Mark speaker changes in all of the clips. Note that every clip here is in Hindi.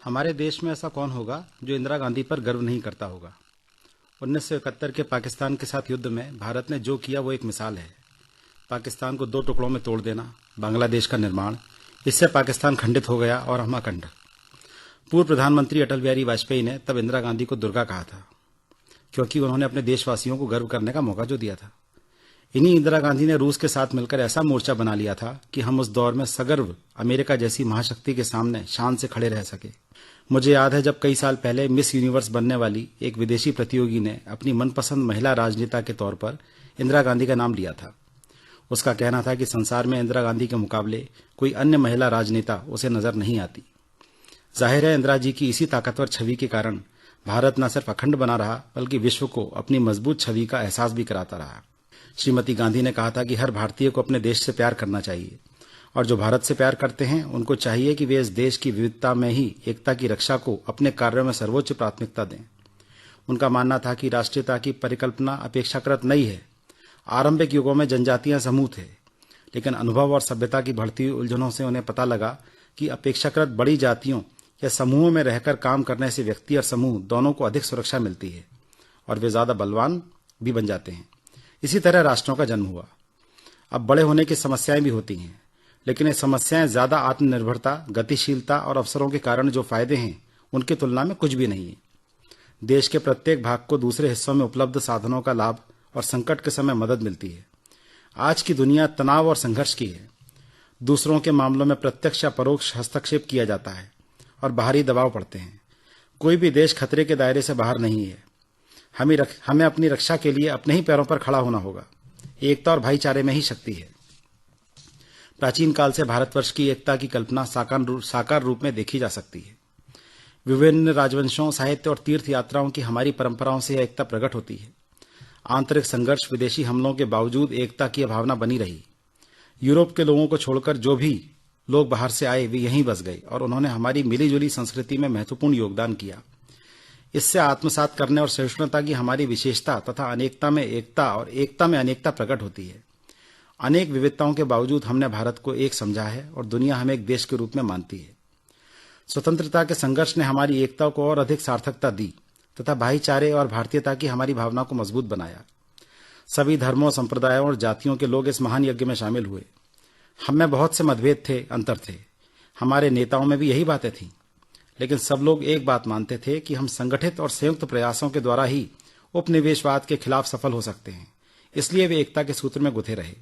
Speaker 1: हमारे देश में ऐसा कौन होगा जो इंदिरा गांधी पर गर्व नहीं करता होगा। 1971 के पाकिस्तान के साथ युद्ध में भारत ने जो किया वो एक मिसाल है। पाकिस्तान को 2 टुकड़ों में तोड़ देना, बांग्लादेश का निर्माण, इससे पाकिस्तान खंडित हो गया और हम अखंड। पूर्व प्रधानमंत्री अटल बिहारी वाजपेयी ने तब इंदिरा गांधी को दुर्गा कहा था, क्योंकि उन्होंने अपने देशवासियों को गर्व करने का मौका जो दिया था। इन्हीं इंदिरा गांधी ने रूस के साथ मिलकर ऐसा मोर्चा बना लिया था कि हम उस दौर में सगर्व अमेरिका जैसी महाशक्ति के सामने शान से खड़े रह सके। मुझे याद है जब कई साल पहले मिस यूनिवर्स बनने वाली एक विदेशी प्रतियोगी ने अपनी मनपसंद महिला राजनेता के तौर पर इंदिरा गांधी का नाम लिया था। उसका कहना था कि संसार में इंदिरा गांधी के मुकाबले कोई अन्य महिला राजनेता उसे नजर नहीं आती। जाहिर है इंदिरा जी की इसी ताकतवर छवि के कारण भारत न सिर्फ अखंड बना रहा बल्कि विश्व को अपनी मजबूत छवि का एहसास भी कराता रहा। श्रीमती गांधी ने कहा था कि हर भारतीय को अपने देश से प्यार करना चाहिए और जो भारत से प्यार करते हैं उनको चाहिए कि वे इस देश की विविधता में ही एकता की रक्षा को अपने कार्यों में सर्वोच्च प्राथमिकता दें। उनका मानना था कि राष्ट्रीयता की परिकल्पना अपेक्षाकृत नई है। आरंभिक युगों में जनजातियां समूह थे, लेकिन अनुभव और सभ्यता की बढ़ती हुई उलझनों से उन्हें पता लगा कि अपेक्षाकृत बड़ी जातियों या समूहों में रहकर काम करने से व्यक्ति और समूह दोनों को अधिक सुरक्षा मिलती है और वे ज्यादा बलवान भी बन जाते हैं। इसी तरह राष्ट्रों का जन्म हुआ। अब बड़े होने की समस्याएं भी होती हैं, लेकिन ये समस्याएं ज्यादा आत्मनिर्भरता, गतिशीलता और अवसरों के कारण जो फायदे हैं उनकी तुलना में कुछ भी नहीं है। देश के प्रत्येक भाग को दूसरे हिस्सों में उपलब्ध साधनों का लाभ और संकट के समय मदद मिलती है। आज की दुनिया तनाव और संघर्ष की है। दूसरों के मामलों में प्रत्यक्ष या परोक्ष हस्तक्षेप किया जाता है और बाहरी दबाव पड़ते हैं। कोई भी देश खतरे के दायरे से बाहर नहीं है। हमें अपनी रक्षा के लिए अपने ही पैरों पर खड़ा होना होगा। एकता और भाईचारे में ही शक्ति है। प्राचीन काल से भारतवर्ष की एकता की कल्पना साकार रूप में देखी जा सकती है। विभिन्न राजवंशों, साहित्य और तीर्थ यात्राओं की हमारी परंपराओं से यह एकता प्रकट होती है। आंतरिक संघर्ष, विदेशी हमलों के बावजूद एकता की भावना बनी रही। यूरोप के लोगों को छोड़कर जो भी लोग बाहर से आए वे यहीं बस गए और उन्होंने हमारी मिलीजुली संस्कृति में महत्वपूर्ण योगदान किया। इससे आत्मसात करने और सहिष्णुता की हमारी विशेषता तथा अनेकता में एकता और एकता में अनेकता प्रकट होती है। अनेक विविधताओं के बावजूद हमने भारत को एक समझा है और दुनिया हमें एक देश के रूप में मानती है। स्वतंत्रता के संघर्ष ने हमारी एकता को और अधिक सार्थकता दी तथा भाईचारे और भारतीयता की हमारी भावना को मजबूत बनाया। सभी धर्मों, संप्रदायों और जातियों के लोग इस महान यज्ञ में शामिल हुए। हम में बहुत से मतभेद थे, अंतर थे। हमारे नेताओं में भी यही बातें थीं, लेकिन सब लोग एक बात मानते थे कि हम संगठित और संयुक्त प्रयासों के द्वारा ही उपनिवेशवाद के खिलाफ सफल हो सकते हैं। इसलिए वे एकता के सूत्र में गुथे रहे।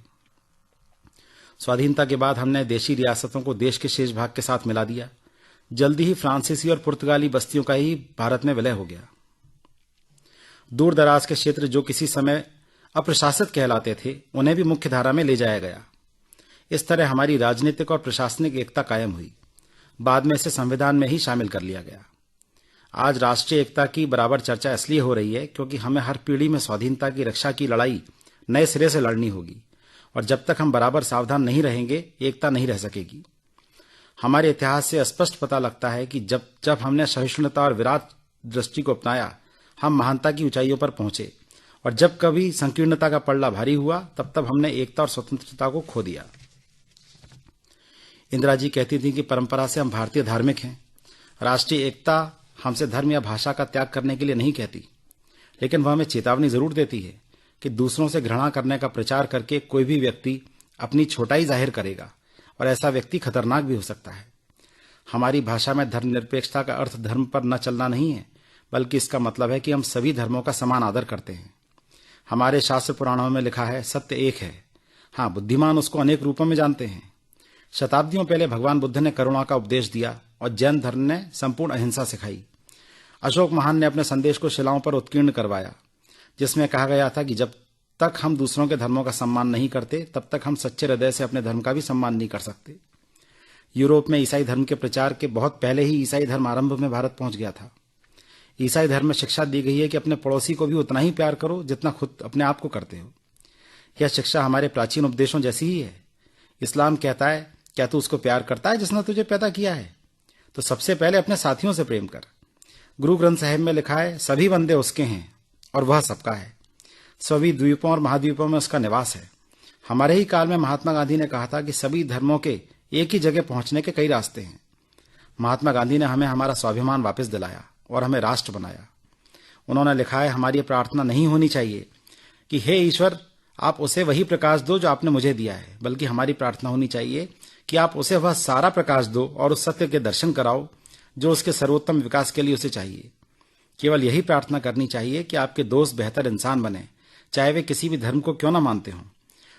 Speaker 1: स्वाधीनता के बाद हमने देशी रियासतों को देश के शेष भाग के साथ मिला दिया। जल्दी ही फ्रांसीसी और पुर्तगाली बस्तियों का ही भारत में विलय हो गया। दूर दराज के क्षेत्र जो किसी समय अप्रशासित कहलाते थे, उन्हें भी मुख्य धारा में ले जाया गया। इस तरह हमारी राजनीतिक और प्रशासनिक एकता कायम हुई। बाद में इसे संविधान में ही शामिल कर लिया गया। आज राष्ट्रीय एकता की बराबर चर्चा इसलिए हो रही है क्योंकि हमें हर पीढ़ी में स्वाधीनता की रक्षा की लड़ाई नए सिरे से लड़नी होगी और जब तक हम बराबर सावधान नहीं रहेंगे, एकता नहीं रह सकेगी। हमारे इतिहास से स्पष्ट पता लगता है कि जब हमने सहिष्णुता और विराट दृष्टि को अपनाया, हम महानता की ऊंचाइयों पर पहुंचे और जब कभी संकीर्णता का पल्ला भारी हुआ, तब हमने एकता और स्वतंत्रता को खो दिया। इंदिरा जी कहती थी कि परंपरा से हम भारतीय धार्मिक हैं। राष्ट्रीय एकता हमसे धर्म या भाषा का त्याग करने के लिए नहीं कहती, लेकिन वह हमें चेतावनी जरूर देती है कि दूसरों से घृणा करने का प्रचार करके कोई भी व्यक्ति अपनी छोटाई जाहिर करेगा और ऐसा व्यक्ति खतरनाक भी हो सकता है। हमारी भाषा में धर्मनिरपेक्षता का अर्थ धर्म पर न चलना नहीं है, बल्कि इसका मतलब है कि हम सभी धर्मों का समान आदर करते हैं। हमारे शास्त्र पुराणों में लिखा है, सत्य एक है। हाँ, बुद्धिमान उसको अनेक रूपों में जानते हैं। शताब्दियों पहले भगवान बुद्ध ने करुणा का उपदेश दिया और जैन धर्म ने संपूर्ण अहिंसा सिखाई। अशोक महान ने अपने संदेश को शिलाओं पर उत्कीर्ण करवाया, जिसमें कहा गया था कि जब तक हम दूसरों के धर्मों का सम्मान नहीं करते, तब तक हम सच्चे हृदय से अपने धर्म का भी सम्मान नहीं कर सकते। यूरोप में ईसाई धर्म के प्रचार के बहुत पहले ही ईसाई धर्म आरंभ में भारत पहुंच गया था। ईसाई धर्म में शिक्षा दी गई है कि अपने पड़ोसी को भी उतना ही प्यार करो जितना खुद अपने आप को करते हो। यह शिक्षा हमारे प्राचीन उपदेशों जैसी ही है। इस्लाम कहता है, क्या तू उसको प्यार करता है जिसने तुझे पैदा किया है? तो सबसे पहले अपने साथियों से प्रेम कर। गुरु ग्रंथ साहिब में लिखा है, सभी बंदे उसके हैं और वह सबका है। सभी द्वीपों और महाद्वीपों में उसका निवास है। हमारे ही काल में महात्मा गांधी ने कहा था कि सभी धर्मों के एक ही जगह पहुंचने के कई रास्ते हैं। महात्मा गांधी ने हमें हमारा स्वाभिमान वापस दिलाया और हमें राष्ट्र बनाया। उन्होंने लिखा है, हमारी प्रार्थना नहीं होनी चाहिए कि हे ईश्वर आप उसे वही प्रकाश दो जो आपने मुझे दिया है, बल्कि हमारी प्रार्थना होनी चाहिए कि आप उसे वह सारा प्रकाश दो और उस सत्य के दर्शन कराओ जो उसके सर्वोत्तम विकास के लिए उसे चाहिए। केवल यही प्रार्थना करनी चाहिए कि आपके दोस्त बेहतर इंसान बने, चाहे वे किसी भी धर्म को क्यों न मानते हों।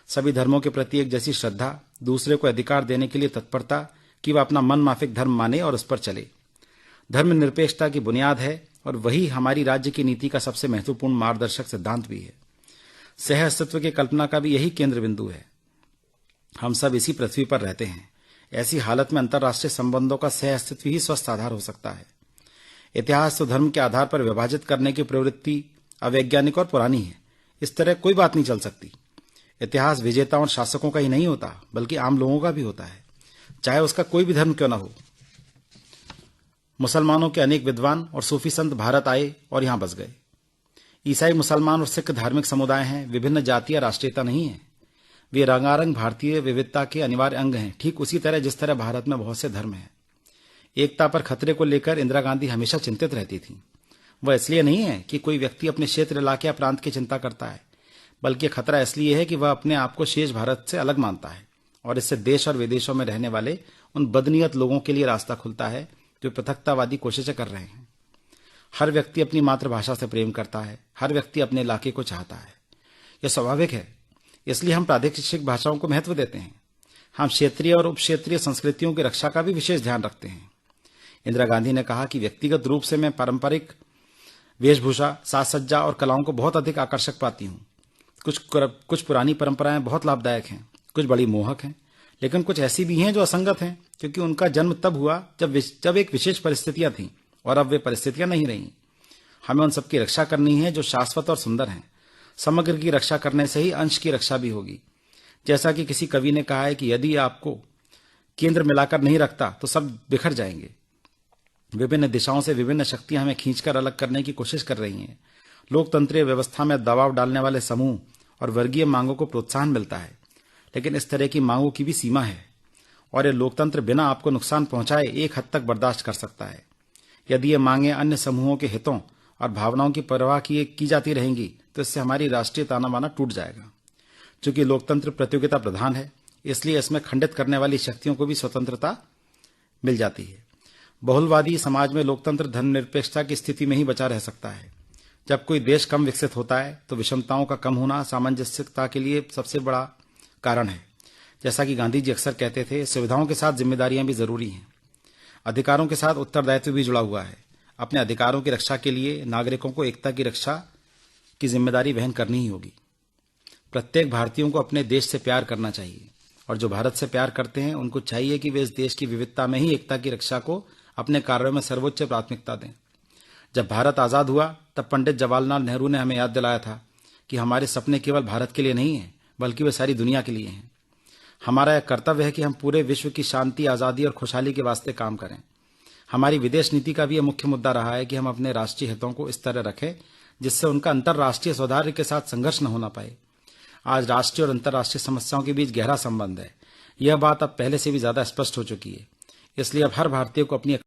Speaker 1: सभी धर्मों के प्रति एक जैसी श्रद्धा, दूसरे को अधिकार देने के लिए तत्परता कि वह अपना मन माफिक धर्म माने और उस पर चले। धर्म निरपेक्षता की बुनियाद है और वही हमारी राज्य की नीति का सबसे महत्वपूर्ण मार्गदर्शक सिद्धांत भी है। सह अस्तित्व की कल्पना का भी यही केंद्र बिंदु है। हम सब इसी पृथ्वी पर रहते हैं। ऐसी हालत में अंतर्राष्ट्रीय संबंधों का सह अस्तित्व ही स्वस्थ आधार हो सकता है। इतिहास तो धर्म के आधार पर विभाजित करने की प्रवृत्ति अवैज्ञानिक और पुरानी है। इस तरह कोई बात नहीं चल सकती। इतिहास विजेताओं और शासकों का ही नहीं होता, बल्कि आम लोगों का भी होता है, चाहे उसका कोई भी धर्म क्यों न हो। मुसलमानों के अनेक विद्वान और सूफी संत भारत आए और यहां बस गए। ईसाई, मुसलमान और सिख धार्मिक समुदाय हैं, विभिन्न जाति या राष्ट्रीयता नहीं है। वे रंगारंग भारतीय विविधता के अनिवार्य अंग हैं, ठीक उसी तरह जिस तरह भारत में बहुत से धर्म हैं। एकता पर खतरे को लेकर इंदिरा गांधी हमेशा चिंतित रहती थी। वह इसलिए नहीं है कि कोई व्यक्ति अपने क्षेत्र, इलाके या प्रांत की चिंता करता है, बल्कि खतरा इसलिए है कि वह अपने आप को शेष भारत से अलग मानता है और इससे देश और विदेशों में रहने वाले उन बदनीयत लोगों के लिए रास्ता खुलता है जो पृथकतावादी कोशिशें कर रहे हैं। हर व्यक्ति अपनी मातृभाषा से प्रेम करता है, हर व्यक्ति अपने इलाके को चाहता है। यह स्वाभाविक है, इसलिए हम प्रादेशिक भाषाओं को महत्व देते हैं। हम क्षेत्रीय और उप क्षेत्रीय संस्कृतियों की रक्षा का भी विशेष ध्यान रखते हैं। इंदिरा गांधी ने कहा कि व्यक्तिगत रूप से मैं पारंपरिक वेशभूषा, साज सज्जा और कलाओं को बहुत अधिक आकर्षक पाती हूँ। कुछ पुरानी परंपराएं बहुत लाभदायक हैं, कुछ बड़ी मोहक हैं, लेकिन कुछ ऐसी भी हैं जो असंगत हैं, क्योंकि उनका जन्म तब हुआ जब एक विशेष परिस्थितियां थीं और अब वे परिस्थितियां नहीं रहीं। हमें उन सबकी रक्षा करनी है जो शाश्वत और सुंदर हैं। समग्र की रक्षा करने से ही अंश की रक्षा भी होगी। जैसा कि किसी कवि ने कहा है कि यदि आपको केंद्र मिलाकर नहीं रखता तो सब बिखर जाएंगे। विभिन्न दिशाओं से विभिन्न शक्तियां हमें खींचकर अलग करने की कोशिश कर रही हैं। लोकतंत्रीय व्यवस्था में दबाव डालने वाले समूह और वर्गीय मांगों को प्रोत्साहन मिलता है, लेकिन इस तरह की मांगों की भी सीमा है और यह लोकतंत्र बिना आपको नुकसान पहुंचाए एक हद तक बर्दाश्त कर सकता है। यदि ये मांगें अन्य समूहों के हितों और भावनाओं की परवाह की जाती रहेंगी तो इससे हमारी राष्ट्रीय ताना बाना टूट जाएगा। चूंकि लोकतंत्र प्रतियोगिता प्रधान है, इसलिए इसमें खंडित करने वाली शक्तियों को भी स्वतंत्रता मिल जाती है। बहुलवादी समाज में लोकतंत्र धर्मनिरपेक्षता की स्थिति में ही बचा रह सकता है। जब कोई देश कम विकसित होता है तो विषमताओं का कम होना सामंजस्यता के लिए सबसे बड़ा कारण है। जैसा कि गांधी जी अक्सर कहते थे, सुविधाओं के साथ जिम्मेदारियां भी जरूरी हैं। अधिकारों के साथ उत्तरदायित्व भी जुड़ा हुआ है। अपने अधिकारों की रक्षा के लिए नागरिकों को एकता की रक्षा की जिम्मेदारी वहन करनी ही होगी। प्रत्येक भारतीयों को अपने देश से प्यार करना चाहिए और जो भारत से प्यार करते हैं उनको चाहिए कि वे इस देश की विविधता में ही एकता की रक्षा को अपने कार्यों में सर्वोच्च प्राथमिकता दें। जब भारत आजाद हुआ तब पंडित जवाहरलाल नेहरू ने हमें याद दिलाया था कि हमारे सपने केवल भारत के लिए नहीं हैं, बल्कि वे सारी दुनिया के लिए हैं। हमारा यह कर्तव्य है कि हम पूरे विश्व की शांति, आजादी और खुशहाली के वास्ते काम करें। हमारी विदेश नीति का भी यह मुख्य मुद्दा रहा है कि हम अपने राष्ट्रीय हितों को इस तरह रखें जिससे उनका अंतर्राष्ट्रीय सौहार्द के साथ संघर्ष न होना पाए। आज राष्ट्रीय और अंतर्राष्ट्रीय समस्याओं के बीच गहरा संबंध है। यह बात अब पहले से भी ज्यादा स्पष्ट हो चुकी है। इसलिए अब हर भारतीय को अपनी